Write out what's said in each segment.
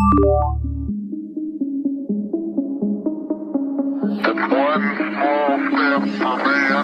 One small step for man.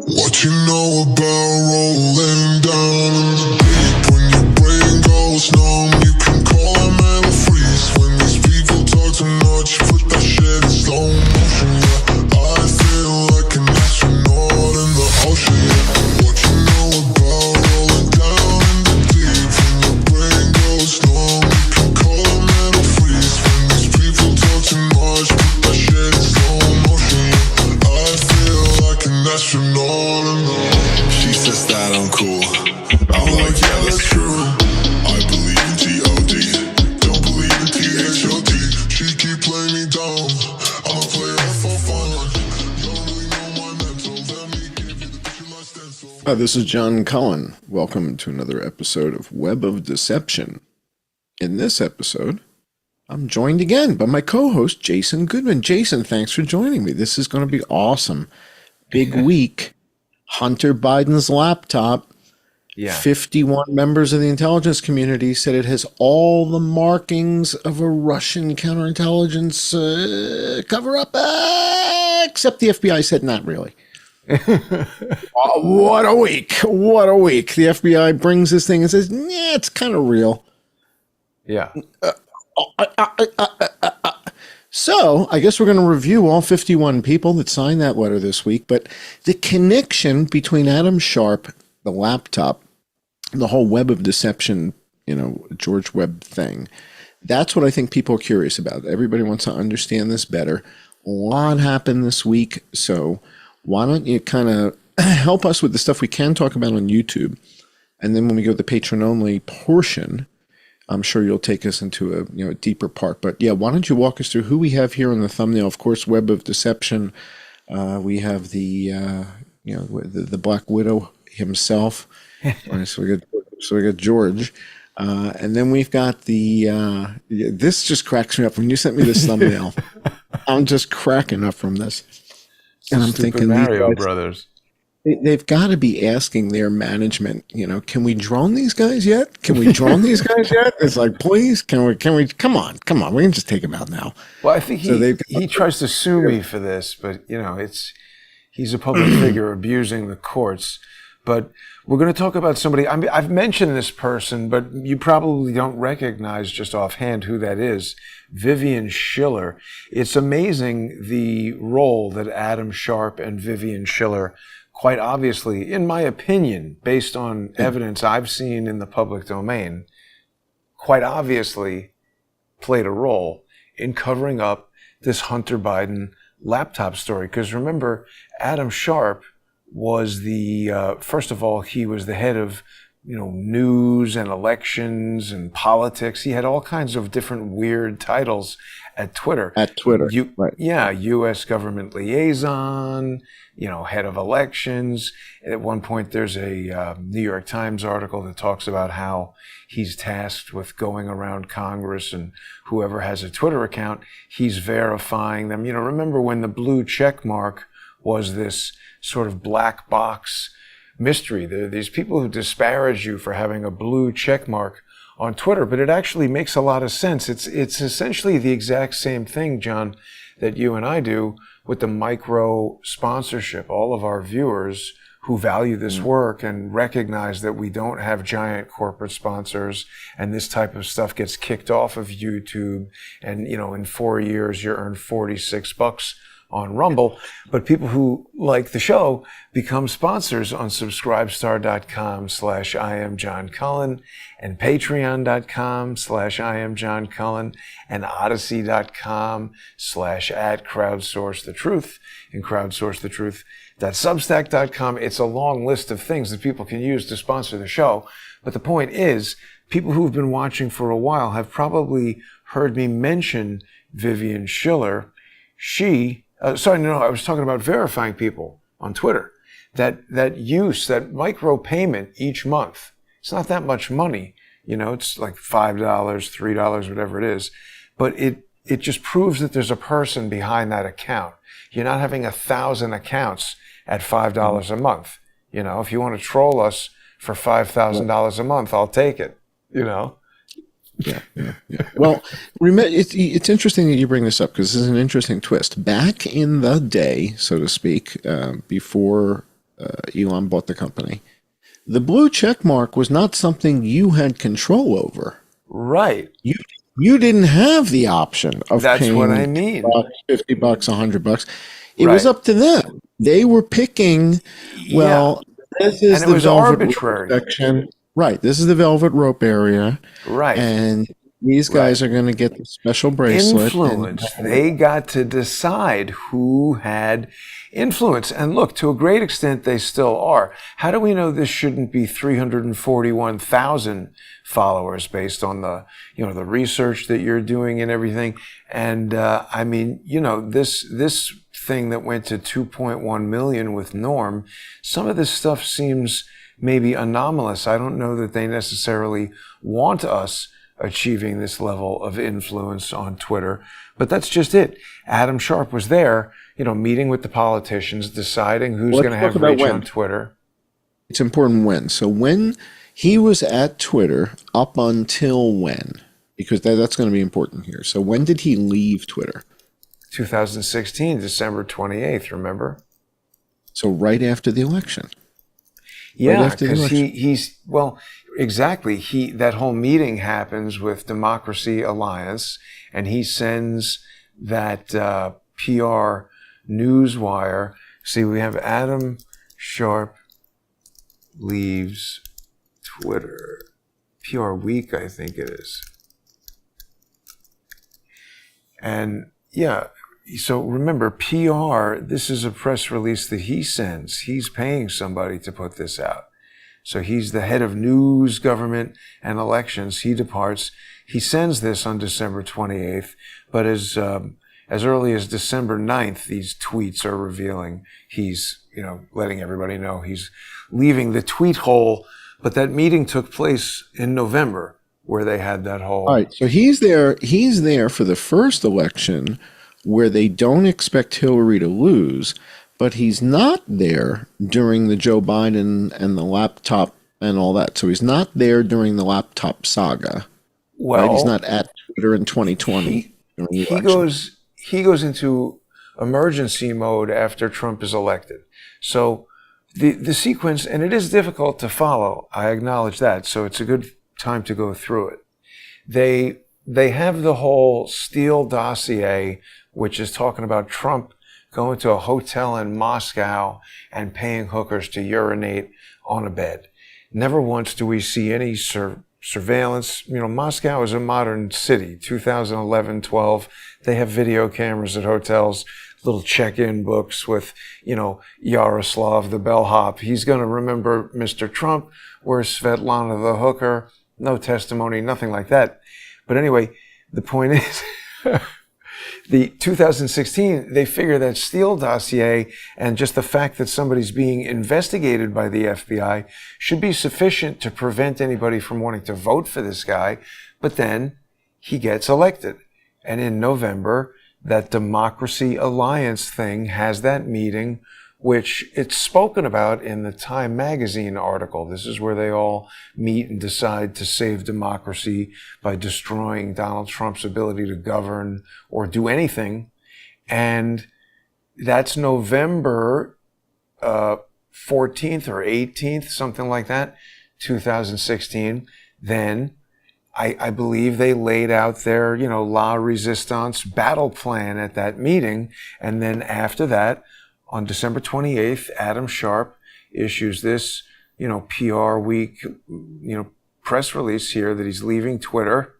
What you know about rolling down in the deep? When your brain goes numb, you can call a metal freeze. When these people talk too much, put that shit in slow motion. Yeah, I feel like an astronaut in the ocean. Yeah, what you know about rolling down in the deep? When your brain goes numb, you can call a metal freeze. When these people talk too much, put that shit in slow motion. Yeah, I feel like an astronaut in the ocean. She says that I'm cool. I'm like, yeah, that's true. I believe in G.O.D. Don't believe in T.H.O.D. She keep playing me down. I'ma play her for fun. Don't really know my mental. Let me give you the picture like stencil. Hi, this is John Cullen. Welcome to another episode of Webb of Deception. In this episode, I'm joined again by my co-host, Jason Goodman. Jason, thanks for joining me. This is going to be awesome. Big week. Hunter Biden's laptop. Yeah. 51 members of the intelligence community said it has all the markings of a Russian counterintelligence cover-up, except the FBI said not really. What a week. What a week. The FBI brings this thing and says, yeah, it's kind of real. Yeah. So I guess we're going to review all 51 people that signed that letter this week. But the connection between Adam Sharp, the laptop, and the whole Web of Deception, George Webb thing, that's what I think people are curious about. Everybody wants to understand this better. A lot happened this week. So why don't you kind of help us with the stuff we can talk about on YouTube? And then when we go to the patron-only portion, I'm sure you'll take us into a deeper part. But yeah, why don't you walk us through who we have here on the thumbnail? Of course, Web of Deception. We have the Black Widow himself. So we got George, and then we've got the. This just cracks me up when you sent me this thumbnail. I'm just cracking up from this, and I'm thinking Mario these guys, Brothers. They've got to be asking their management, can we drone these guys yet? Can we drone these guys yet? It's like, please, can we, come on. We can just take them out now. Well, I think he tries to sue me for this, but he's a public figure abusing the courts. But we're going to talk about somebody. I mean, I've mentioned this person, but you probably don't recognize just offhand who that is. Vivian Schiller. It's amazing the role that Adam Sharp and Vivian Schiller, quite obviously, in my opinion, based on evidence I've seen in the public domain, quite obviously played a role in covering up this Hunter Biden laptop story. Because remember, Adam Sharp was first of all, he was the head of, news and elections and politics. He had all kinds of different weird titles at Twitter. Right. Yeah, U.S. government liaison, head of elections. At one point, there's a New York Times article that talks about how he's tasked with going around Congress and whoever has a Twitter account, he's verifying them. Remember when the blue check mark was this sort of black box mystery? There are these people who disparage you for having a blue check mark on Twitter, but it actually makes a lot of sense. It's essentially the exact same thing, John, that you and I do with the micro sponsorship. All of our viewers who value this work and recognize that we don't have giant corporate sponsors and this type of stuff gets kicked off of YouTube, and in 4 years you earn $46 on Rumble, but people who like the show become sponsors on subscribestar.com/IamJohnCullen and patreon.com/IamJohnCullen and odyssey.com/@crowdsourcethetruth and crowdsourcethetruth.substack.com. It's a long list of things that people can use to sponsor the show. But the point is, people who've been watching for a while have probably heard me mention Vivian Schiller. I was talking about verifying people on Twitter. That micro payment each month, it's not that much money. It's like $5, $3, whatever it is. But it just proves that there's a person behind that account. You're not having 1,000 accounts at $5 a month. If you want to troll us for $5,000 a month, I'll take it, Yeah. Well, it's interesting that you bring this up because this is an interesting twist. Back in the day, so to speak, before Elon bought the company, the blue check mark was not something you had control over. Right. You you didn't have the option of That's what paying I mean. $10, $50, $100. It was Right. up to them. They were picking, Yeah. well, this And is it the was velvet rope arbitrary. section. Right. This is the velvet rope area. Right. And these Right. guys are going to get the special bracelet. And Influence. They got to decide who had influence. And look, to a great extent, they still are. How do we know this shouldn't be 341,000 followers based on the research that you're doing and everything? And, I mean, this thing that went to 2.1 million with Norm, some of this stuff seems maybe anomalous. I don't know that they necessarily want us achieving this level of influence on Twitter. But that's just it. Adam Sharp was there, meeting with the politicians, deciding who's let's going to talk have about reach when. on Twitter. It's important when. So when he was at Twitter, up until when? Because that's going to be important here. So when did he leave Twitter? 2016, December 28th, remember? So right after the election. Yeah, after the because election. well, exactly. That whole meeting happens with Democracy Alliance, and he sends that PR newswire. See, we have Adam Sharp leaves Twitter. PR Week, I think it is. And yeah, so remember, PR, this is a press release that he sends. He's paying somebody to put this out. So he's the head of news, government, and elections. He departs. He sends this on December 28th, but as early as December 9th, these tweets are revealing he's, letting everybody know he's leaving the tweet hole. But that meeting took place in November, where they had that whole. All right. So he's there. He's there for the first election where they don't expect Hillary to lose, but he's not there during the Joe Biden and the laptop and all that. So he's not there during the laptop saga. Well, right? He's not at Twitter in 2020. He goes into emergency mode after Trump is elected. So the sequence, and it is difficult to follow, I acknowledge that. So it's a good time to go through it. They have the whole Steele dossier, which is talking about Trump going to a hotel in Moscow and paying hookers to urinate on a bed. Never once do we see any surveillance. Moscow is a modern city. 2011, 12, they have video cameras at hotels, little check-in books with, Yaroslav, the bellhop. He's going to remember Mr. Trump. Where's Svetlana, the hooker? No testimony, nothing like that. But anyway, the point is, the 2016, they figure that Steele dossier and just the fact that somebody's being investigated by the FBI should be sufficient to prevent anybody from wanting to vote for this guy. But then he gets elected. And in November, that Democracy Alliance thing has that meeting, which it's spoken about in the Time magazine article. This is where they all meet and decide to save democracy by destroying Donald Trump's ability to govern or do anything. And that's November 14th or 18th, something like that, 2016. Then I believe they laid out their, La Resistance battle plan at that meeting. And then after that, on December 28th, Adam Sharp issues this, PR Week, press release here that he's leaving Twitter.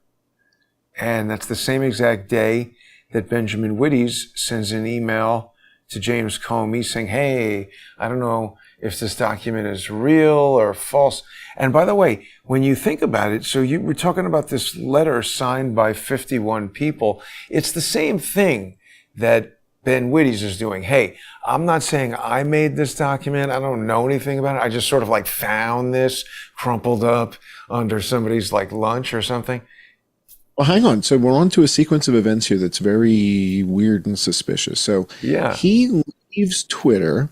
And that's the same exact day that Benjamin Wittes sends an email to James Comey saying, hey, I don't know if this document is real or false. And by the way, when you think about it, so you were talking about this letter signed by 51 people. It's the same thing that Ben Wittes is doing. Hey, I'm not saying I made this document. I don't know anything about it. I just sort of found this crumpled up under somebody's lunch or something. Well, hang on. So we're on to a sequence of events here that's very weird and suspicious. So yeah, he leaves Twitter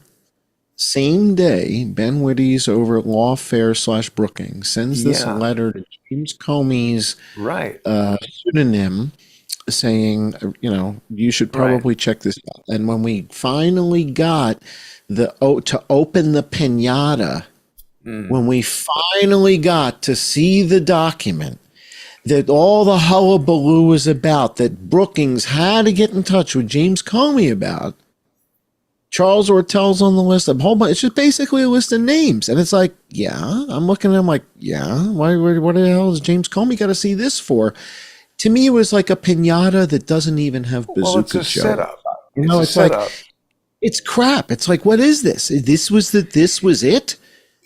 Same day, Ben Wittes over at Lawfare/Brookings sends this Yeah, letter to James Comey's right, pseudonym saying, you should right. probably check this out. And when we finally got to open the pinata, Mm. when we finally got to see the document that all the hullabaloo was about, that Brookings had to get in touch with James Comey about, Charles Ortell's on the list, a whole bunch. It's just basically a list of names. And it's like, yeah, I'm looking at him like, yeah, what the hell is James Comey got to see this for? To me, it was like a pinata that doesn't even have Well, it's Bazooka a Joe. setup. It's a It's like, setup. it's crap. It's like, what is this? This was it?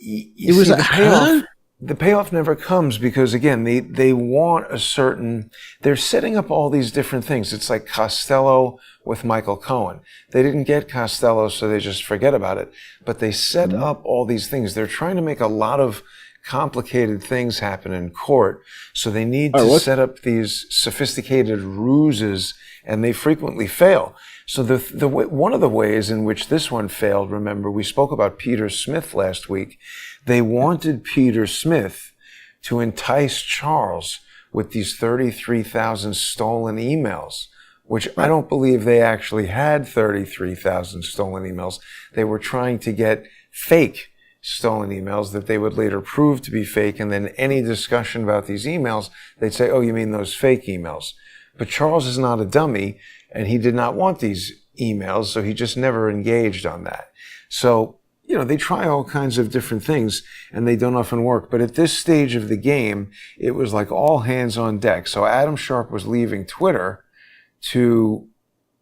You It was see, a, huh? the payoff never comes because again, they want a certain, they're setting up all these different things. It's like Costello with Michael Cohen. They didn't get Costello, so they just forget about it. But they set up all these things. They're trying to make a lot of complicated things happen in court. So they need All right, to set up these sophisticated ruses, and they frequently fail. So one of the ways in which this one failed, remember, we spoke about Peter Smith last week. They wanted Peter Smith to entice Charles with these 33,000 stolen emails, which I don't believe they actually had 33,000 stolen emails. They were trying to get fake stolen emails that they would later prove to be fake. And then any discussion about these emails, they'd say, oh, you mean those fake emails. But Charles is not a dummy, and he did not want these emails, so he just never engaged on that. So, they try all kinds of different things, and they don't often work. But at this stage of the game, it was like all hands on deck. So Adam Sharp was leaving Twitter to,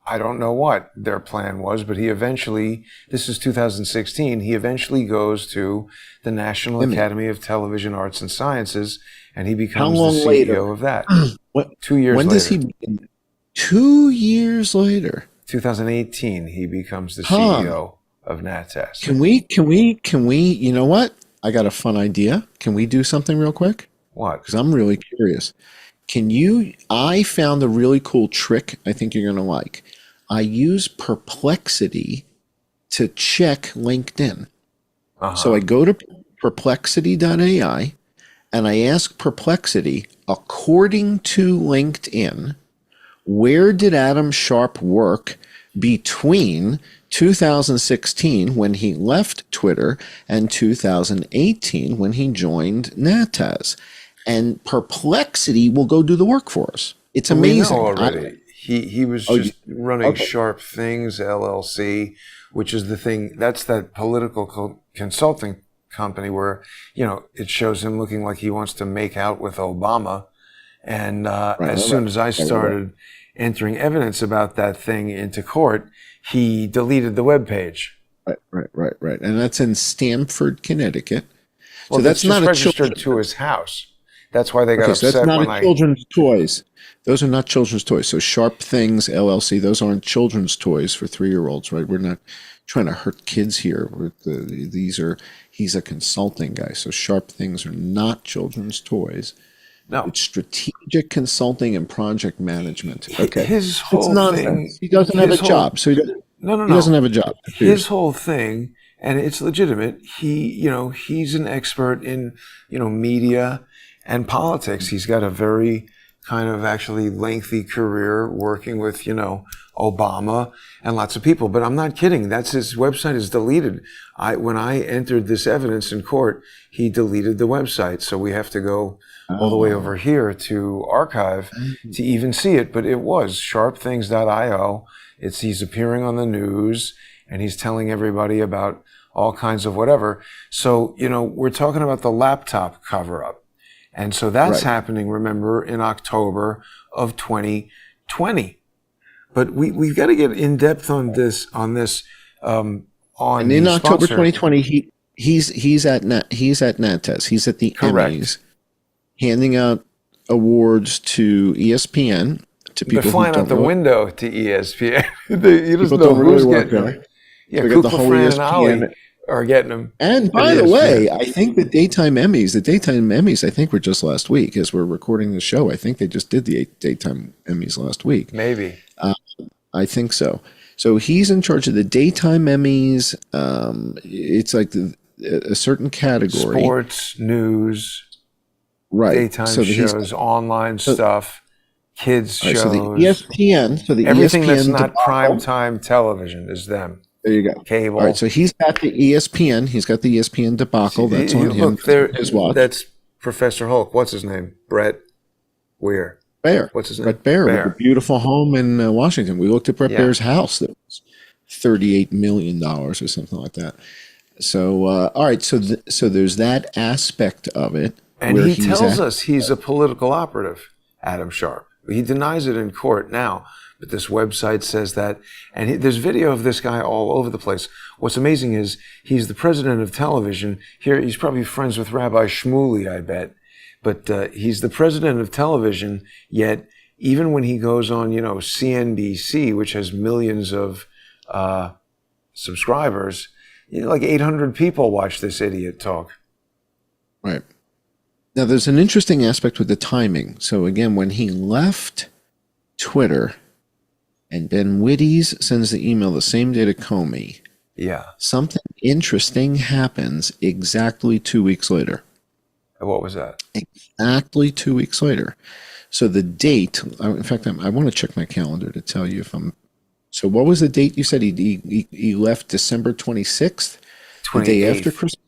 I don't know what their plan was, but he eventually, this is 2016, he eventually goes to the National Academy of Television Arts and Sciences, and he becomes the CEO of that. What, 2 years when later. does he? 2 years later. 2018, he becomes the CEO of NatTest. Can we, you know what? I got a fun idea. Can we do something real quick? What? Because I'm really curious. I found a really cool trick I think you're going to like. I use Perplexity to check LinkedIn. So I go to perplexity.ai and I ask Perplexity, according to LinkedIn, where did Adam Sharp work between 2016 when he left Twitter and 2018 when he joined NatTaz? And Perplexity will go do the work for us. It's amazing. We know already. He was just running Sharp Things LLC, which is the thing. That's that political consulting company where, it shows him looking like he wants to make out with Obama. And as soon as I started entering evidence about that thing into court, he deleted the web page. Right. And that's in Stamford, Connecticut. Well, So that's just not a registered to his house. That's why they got So upset that's not when a children's toys. Those are not children's toys. So Sharp Things LLC, those aren't children's toys for 3-year-olds, right? We're not trying to hurt kids here. He's a consulting guy. So Sharp Things are not children's toys. No. It's strategic consulting and project management. Okay. His whole It's nonsense. thing. He doesn't have a his whole- job. So he No. doesn't have a job. His whole thing, and it's legitimate. He's an expert in, media and politics. He's got a very kind of actually lengthy career working with, Obama and lots of people. But I'm not kidding. His website is deleted. When I entered this evidence in court, he deleted the website. So we have to go all the way over here to archive to even see it. But it was sharpthings.io. He's appearing on the news and he's telling everybody about all kinds of whatever. So, we're talking about the laptop cover-up. And so that's happening, remember, in October of 2020. But we've got to get in depth on this. And in October 2020, he's at NatTest. He's at the Emmys, handing out awards to ESPN to people. They're flying who out the really, window to ESPN. You just know don't who's really work getting there. them. Yeah, We got the Kukla, whole Fran, and ESPN. Ollie are getting them. And by the way, I think the daytime Emmys, I think were just last week as we're recording the show. I think they just did the daytime Emmys last week. Maybe. I think so. So he's in charge of the daytime Emmys. It's like a certain category. Sports, news, Right. daytime So shows, online stuff, kids right, shows. so the ESPN. So the everything ESPN that's not debacle. primetime television is them. There you go. Cable. All right. So he's got the ESPN. He's got the ESPN debacle. That's on him. Look, there, His watch. that's Professor Hulk. What's his name? Brett Weir. Bear. What's his name? Brett Bear. Bear. With a beautiful home in Washington. We looked at Brett Bear's house. That was $38 million or something like that. So, all right. So there's that aspect of it. And he tells us he's a political operative, Adam Sharp. He denies it in court now, but this website says that. And there's video of this guy all over the place. What's amazing is he's the president of television. Here, he's probably friends with Rabbi Shmuley, I bet. But he's the president of television, yet even when he goes on, CNBC, which has millions of subscribers, like 800 people watch this idiot talk. Right. Now, there's an interesting aspect with the timing. So, again, when he left Twitter and Ben Wittes sends the email the same day to Comey, something interesting happens exactly 2 weeks later. What was that? Exactly 2 weeks later. So the date, in fact, I want to check my calendar to tell you if I'm. So what was the date you said he left December 26th? 28th. The day after Christmas?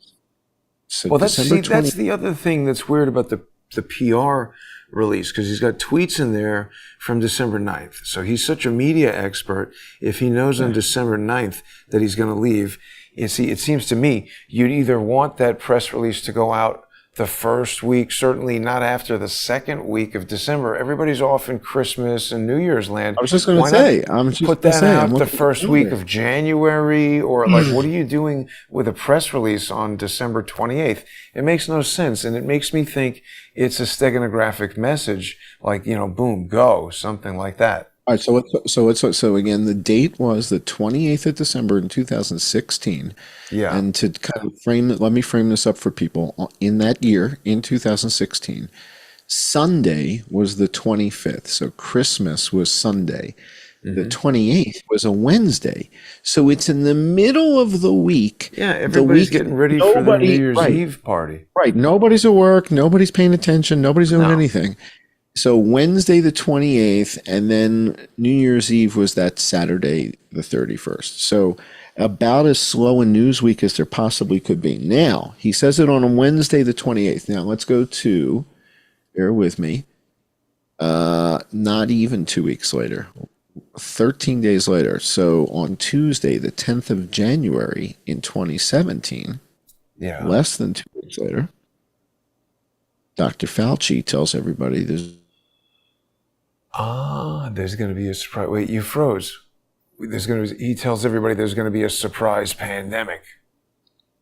So well, that's the other thing that's weird about the PR release, because he's got tweets in there from December 9th. So he's such a media expert. If he knows on December 9th that he's going to leave, it seems to me you'd either want that press release to go out the first week, certainly not after the second week of December. Everybody's off in Christmas and New Year's land. I was just going to say, put that out the first week of January, or like, what are you doing with a press release on December 28th? It makes no sense, and it makes me think it's a steganographic message, like, boom, go, something like that. All right, so again, the date was the 28th of December in 2016. Yeah. And to kind of let me frame this up for people. In that year, in 2016, Sunday was the 25th. So Christmas was Sunday. The 28th was a Wednesday. So it's in the middle of the week. Yeah, everybody's getting ready for the New Year's Eve party. Right. Nobody's at work. Nobody's paying attention. Nobody's doing anything. So Wednesday the 28th, and then New Year's Eve was that Saturday the 31st. So about as slow a news week as there possibly could be. Now, he says it on a Wednesday the 28th. Now, let's go to, bear with me, not even 2 weeks later, 13 days later. So on Tuesday, the 10th of January in 2017, less than 2 weeks later, Dr. Fauci tells everybody there's going to be a surprise. Wait, you froze. He tells everybody there's going to be a surprise pandemic.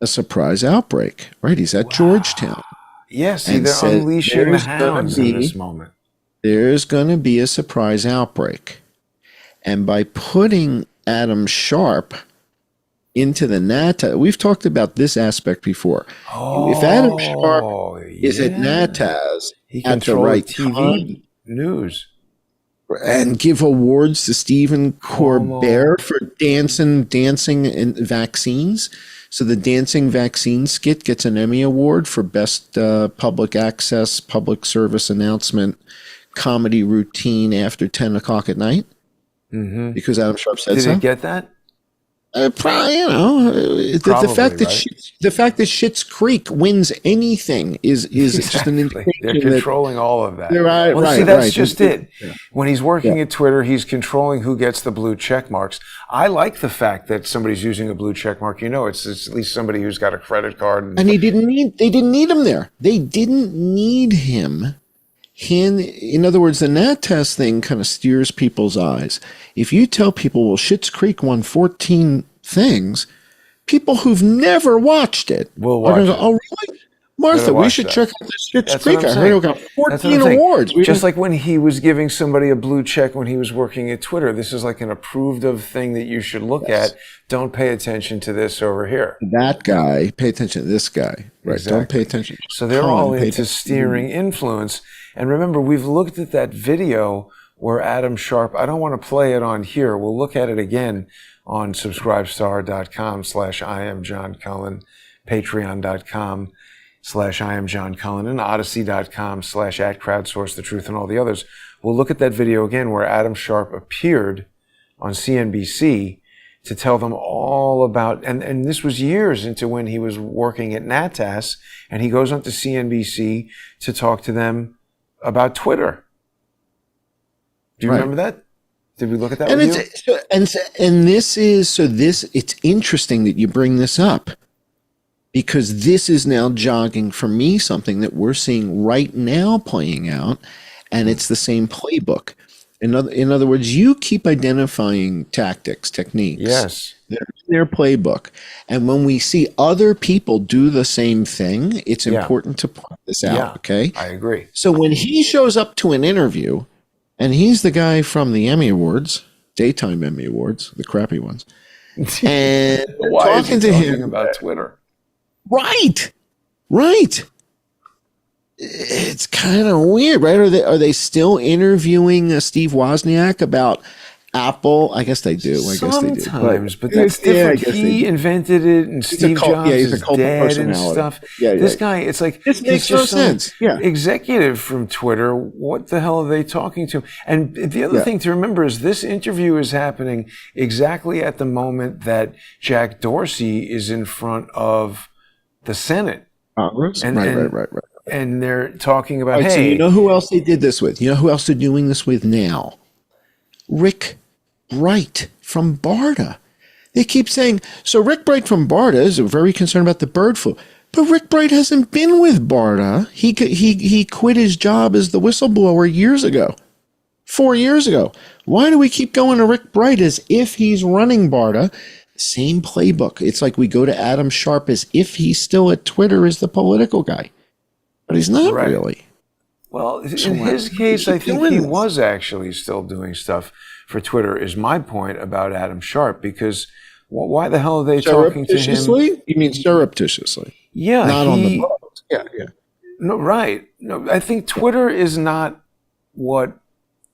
A surprise outbreak, right? He's at Georgetown. Yes, they're unleashing the hounds in this moment. There's going to be a surprise outbreak. And by putting Adam Sharp into the NATAZ, we've talked about this aspect before. If Adam Sharp is at NATAZ he at the right TV time, news, and give awards to Stephen Colbert for dancing and vaccines. So the dancing vaccine skit gets an Emmy Award for best public access, public service announcement, comedy routine after 10 o'clock at night. Mm-hmm. Because Adam Sharp said so. Did it get that? Probably, the fact that Schitt's Creek wins anything is just an indication. They're controlling all of that. Right, that's just it. Yeah. When he's working at Twitter, he's controlling who gets the blue check marks. I like the fact that somebody's using a blue check mark. It's at least somebody who's got a credit card. And they didn't need him there. They didn't need him. In other words, the NATAZ thing kind of steers people's eyes. If you tell people, well, Schitt's Creek won 14 things, people who've never watched it will watch it. Oh, really? Martha, we should check out this Schitt's Creek. I heard it got 14 awards. Just like when he was giving somebody a blue check when he was working at Twitter. This is like an approved of thing that you should look at. Don't pay attention to this over here. That guy, pay attention to this guy. Right. Exactly. Don't pay attention. So they're all into steering influence. And remember, we've looked at that video where Adam Sharp, I don't want to play it on here. We'll look at it again on subscribestar.com/IamJohnCullen, patreon.com/IamJohnCullen, and odyssey.com/@crowdsource the truth, and all the others. We'll look at that video again where Adam Sharp appeared on CNBC to tell them all about, and this was years into when he was working at Natas, and he goes onto CNBC to talk to them about Twitter. Do you remember that? Did we look at that And with you? It's interesting that you bring this up, because this is now jogging for me something that we're seeing right now playing out, and it's the same playbook. In other words, you keep identifying techniques Yes. that are in their playbook. And when we see other people do the same thing, it's important to point this out, okay? I agree. So when he shows up to an interview, and he's the guy from the Emmy Awards, daytime Emmy Awards, the crappy ones, and Why is he talking to talking him about Twitter? Right. It's kind of weird, right? Are they still interviewing Steve Wozniak about Apple? I guess they do. Sometimes, but that's different. He invented it, and Steve Jobs is dead and stuff. This guy, it's like this makes no sense. Executive from Twitter. What the hell are they talking to? And the other thing to remember is this interview is happening exactly at the moment that Jack Dorsey is in front of the Senate. Congress? Right. And they're talking about, hey. So you know who else they did this with? You know who else they're doing this with now? Rick Bright from BARDA. They keep saying, so Rick Bright from BARDA is very concerned about the bird flu. But Rick Bright hasn't been with BARDA. He quit his job as the whistleblower years ago. 4 years ago. Why do we keep going to Rick Bright as if he's running BARDA? Same playbook. It's like we go to Adam Sharp as if he's still at Twitter as the political guy. But he's not really. Well, in his case, I think he was actually still doing stuff for Twitter, is my point about Adam Sharp, because why the hell are they talking to him? You mean surreptitiously? Yeah. Not on the boat. Yeah. No, right. No, I think Twitter is not what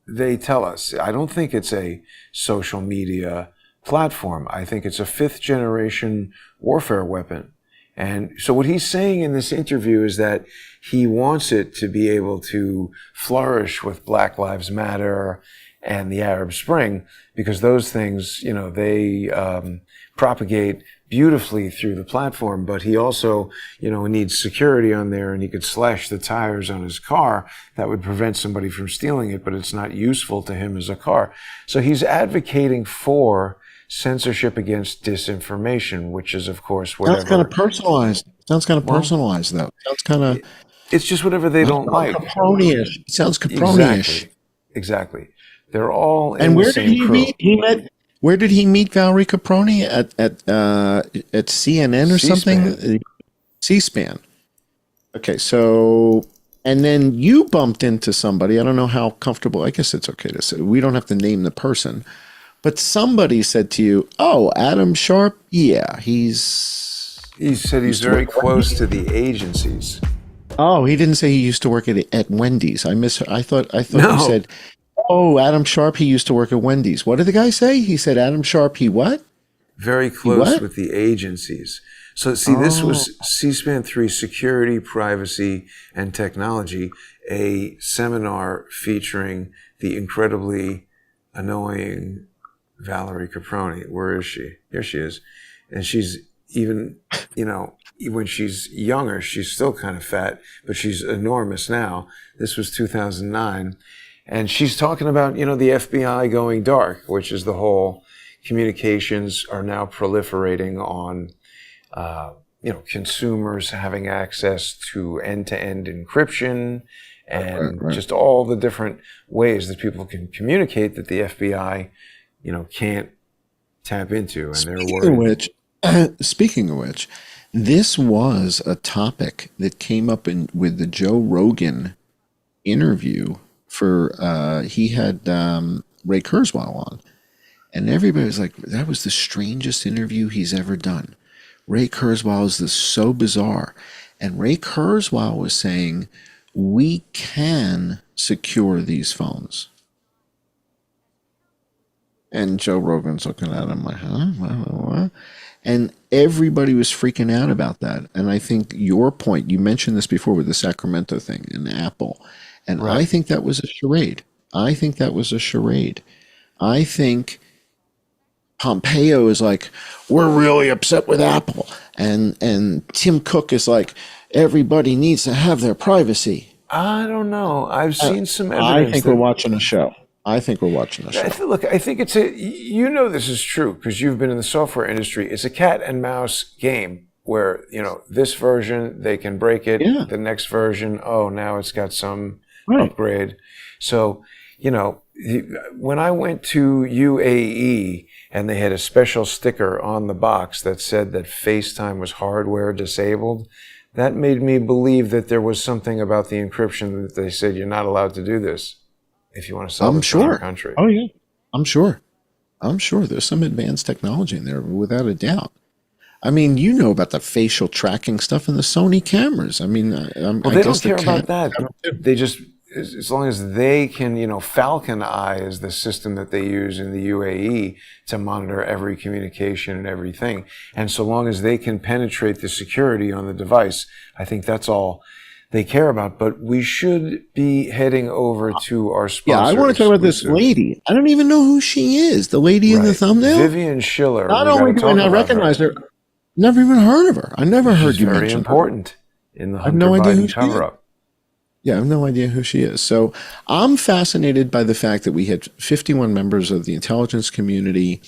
they tell us. I don't think it's a social media platform. I think it's a fifth generation warfare weapon. And so what he's saying in this interview is that he wants it to be able to flourish with Black Lives Matter and the Arab Spring, because those things, they propagate beautifully through the platform. But he also, needs security on there, and he could slash the tires on his car. That would prevent somebody from stealing it, but it's not useful to him as a car. So he's advocating for censorship against disinformation, which is, of course, whatever. Sounds kind of personalized. Though. Sounds kind of. It's just whatever they don't like. Caproneish. It sounds Caproneish. Exactly. They're all in and where the did same he crew. meet? Where did he meet Valerie Caproni at CNN or something? C-SPAN. Okay, so and then you bumped into somebody. I don't know how comfortable. I guess it's okay to say. We don't have to name the person. But somebody said to you, "Oh, Adam Sharp, yeah, He said he's very close to the agencies." Oh, he didn't say he used to work at Wendy's. I thought No. he said, "Oh, Adam Sharp, he used to work at Wendy's." What did the guy say? He said, "Adam Sharp, he what?" Very close with the agencies. So see, this was C-SPAN 3, Security, Privacy, and Technology, a seminar featuring the incredibly annoying Valerie Caproni. Where is she? Here she is. And she's even, when she's younger, she's still kind of fat, but she's enormous now. This was 2009. And she's talking about, the FBI going dark, which is the whole communications are now proliferating on, consumers having access to end-to-end encryption and just all the different ways that people can communicate that the FBI can't tap into, and they're worried. Speaking of which, this was a topic that came up with the Joe Rogan interview for he had Ray Kurzweil on, and everybody was like, "That was the strangest interview he's ever done." Ray Kurzweil is so bizarre, and Ray Kurzweil was saying, "We can secure these phones. And Joe Rogan's looking at him like, huh? What? And everybody was freaking out about that. And I think your point, you mentioned this before with the Sacramento thing and Apple. And I Right. think that was a charade. I think that was a charade. I think Pompeo is like, we're really upset with Apple. And Tim Cook is like, everybody needs to have their privacy. I don't know. I've seen some I evidence think that we're watching a show. I think we're watching a show. Look, I think it's you know this is true because you've been in the software industry. It's a cat and mouse game where, this version, they can break it. Yeah. The next version, oh, now it's got some Right. upgrade. So, when I went to UAE and they had a special sticker on the box that said that FaceTime was hardware disabled, that made me believe that there was something about the encryption that they said you're not allowed to do this if you want to sell I'm this in our sure. country. Oh, yeah. I'm sure. There's some advanced technology in there without a doubt. I mean, you know about the facial tracking stuff in the Sony cameras. I mean, Well, I they guess don't the care about cat. that. They just, as long as they can, Falcon Eye is the system that they use in the UAE to monitor every communication and everything. And so long as they can penetrate the security on the device, I think that's all they care about. But we should be heading over to our sponsor. Yeah, I want to talk about this exclusive. lady. I don't even know who she is. The lady in the Right. thumbnail? Vivian Schiller. Not We only gotta do I talk not about recognize her, never even heard of her. I never heard She's you very mention her. important in the I have Hunter no idea Biden who she is. cover-up. Yeah, I have no idea who she is. So I'm fascinated by the fact that we had 51 members of the intelligence community,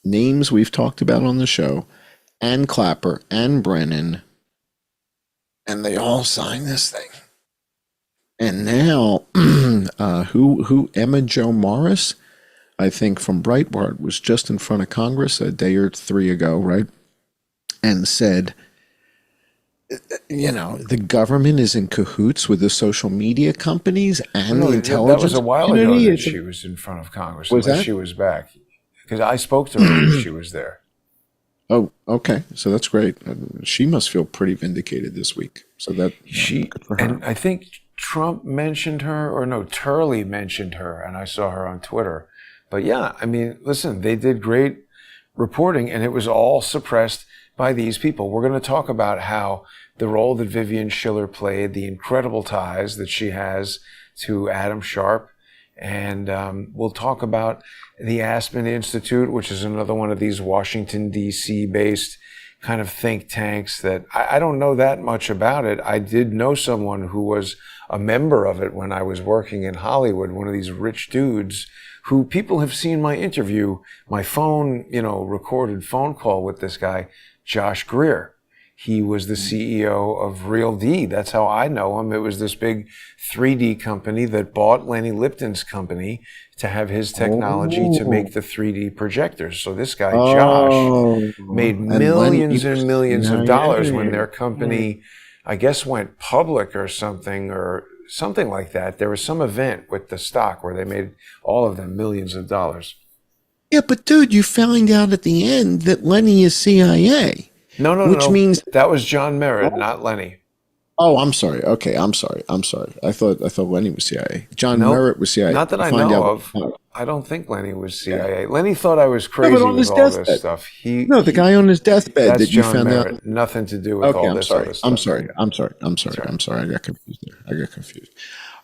names we've talked about on the show, and Clapper and Brennan, and they all signed this thing. And now, who Emma Jo Morris, I think from Breitbart, was just in front of Congress a day or three ago, right? And said, the government is in cahoots with the social media companies and No, the intelligence that was a while ago community. that she was in front of Congress. Was unless that? she was back? Because I spoke to her when she was there. Oh, okay. So that's great. She must feel pretty vindicated this week. So that good for her. And I think Trump mentioned her, or no, Turley mentioned her, and I saw her on Twitter. But yeah, I mean, listen, they did great reporting, and it was all suppressed by these people. We're going to talk about how the role that Vivian Schiller played, the incredible ties that she has to Adam Sharp, and we'll talk about the Aspen Institute, which is another one of these Washington, D.C. based kind of think tanks that I don't know that much about it. I did know someone who was a member of it when I was working in Hollywood, one of these rich dudes who people have seen my interview, my phone, recorded phone call with this guy, Josh Greer. He was the CEO of Real D. That's how I know him. It was this big 3D company that bought Lenny Lipton's company to have his technology to make the 3D projectors. So this guy, Josh, made millions and millions of dollars when their company, I guess, went public or something like that. There was some event with the stock where they made all of them millions of dollars. Yeah, but dude, you find out at the end that Lenny is CIA. No. Which means that was John Merritt, not Lenny. Oh, I'm sorry. Okay, I'm sorry. I thought Lenny was CIA. John Nope. Merritt was CIA. Not that I Find know out- of. I don't think Lenny was CIA. Lenny thought I was No, crazy but on with his all deathbed. this stuff. No, the guy on his deathbed That's that you John found Merritt. out. Nothing to do with Okay, all I'm this sorry. other stuff. I'm sorry. I got confused there.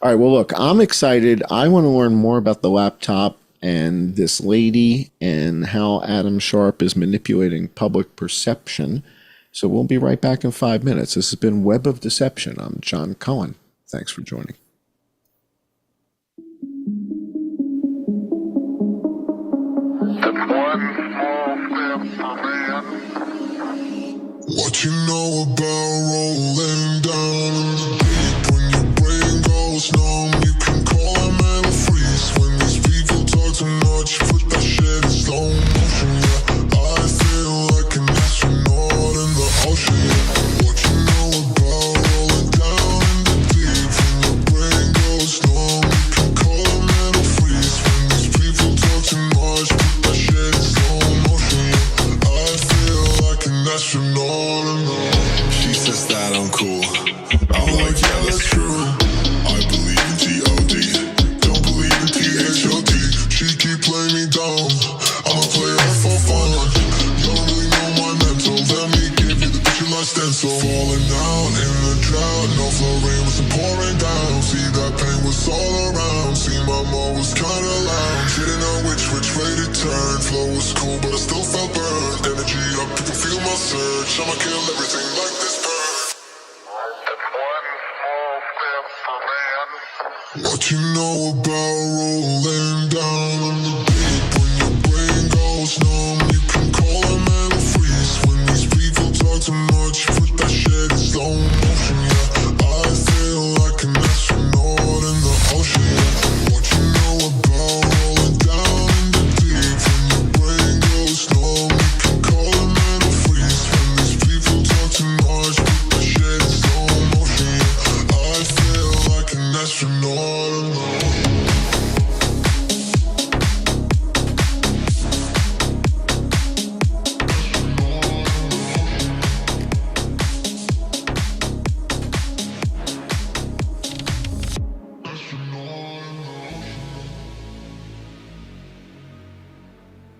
All right. Well, look, I'm excited. I want to learn more about the laptop and this lady and how Adam Sharp is manipulating public perception. So we'll be right back in 5 minutes. This has been Web of Deception. I'm John Cohen. Thanks for joining. It's one small step for man, What you know about rolling down in the deep? When your brain goes numb, you can call a man a freeze. When these people talk too much, put that shit in slow motion. Yeah, I feel like an astronaut in the ocean. Yeah. What you know about rolling down in the deep? When your brain goes numb, you can call a man a freeze. When these people talk too much, put that shit in slow motion. Yeah, I feel like an astronaut in the ocean. She says that I'm cool. I'm like, yeah, that's true. I believe in G.O.D. Don't believe in T.H.O.T. She keep playing me dumb. research. I'ma kill everything like this bird. It's one small step for man, What you know about rolling